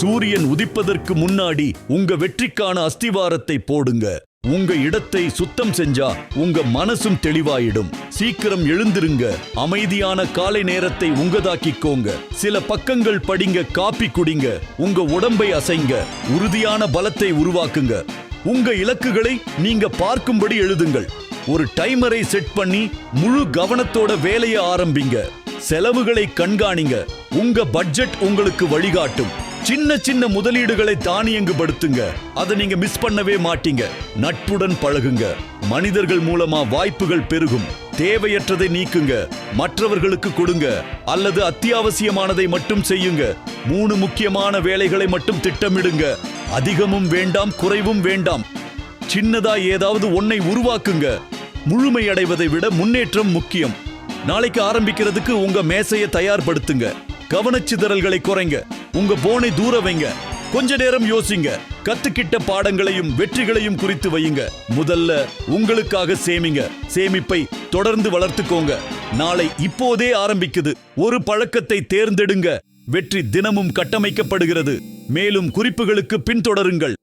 சூரியன் உதிப்பதற்கு முன்னாடி உங்க வெற்றிக்கான அஸ்திவாரத்தை போடுங்க. உங்க இடத்தை சுத்தம் செஞ்சா உங்க மனசும் தெளிவாயிடும். சீக்கிரம் எழுந்திருங்க. அமைதியான காலை நேரத்தை உங்கதாக்கிக்கோங்க. சில பக்கங்கள் படிங்க, காப்பி குடிங்க. உங்க உடம்பை அசைங்க. உறுதியான பலத்தை உருவாக்குங்க. உங்க இலக்குகளை நீங்க பார்க்கும்படி எழுதுங்கள். ஒரு டைமரை செட் பண்ணி முழு கவனத்தோட வேலையை ஆரம்பிங்க. செலவுகளை கண்காணிங்க. உங்க பட்ஜெட் உங்களுக்கு வழிகாட்டும். சின்ன சின்ன முதலீடுகளை தானியங்குபடுத்துங்க. அதை நீங்க மிஸ் பண்ணவே மாட்டீங்க. நட்புடன் பழகுங்க. மனிதர்கள் மூலமா வாய்ப்புகள் பெருகும். தேவையற்றதை நீக்குங்க. மற்றவர்களுக்கு கொடுங்க அல்லது அத்தியாவசியமானதை மட்டும் செய்யுங்க. 3 முக்கியமான வேலைகளை மட்டும் திட்டமிடுங்க. அதிகமும் வேண்டாம், குறைவும் வேண்டாம். சின்னதா ஏதாவது ஒன்னை உருவாக்குங்க. முழுமையடைவதை விட முன்னேற்றம் முக்கியம். நாளைக்கு ஆரம்பிக்கிறதுக்கு உங்க மேசையை தயார்படுத்துங்க. கவனச்சிதறல்களை குறைங்க. உங்க போனை தூர வைங்க. கொஞ்ச நேரம் யோசிங்க. கத்துக்கிட்ட பாடங்களையும் வெற்றிகளையும் குறித்து வையுங்க. முதல்ல உங்களுக்காக சேமிங்க. சேமிப்பை தொடர்ந்து வளர்த்துக்கோங்க. நாளை இப்போதே ஆரம்பிக்குது. ஒரு பழக்கத்தை தேர்ந்தெடுங்க. வெற்றி தினமும் கட்டமைக்கப்படுகிறது. மேலும் குறிப்புகளுக்கு பின்தொடருங்கள்.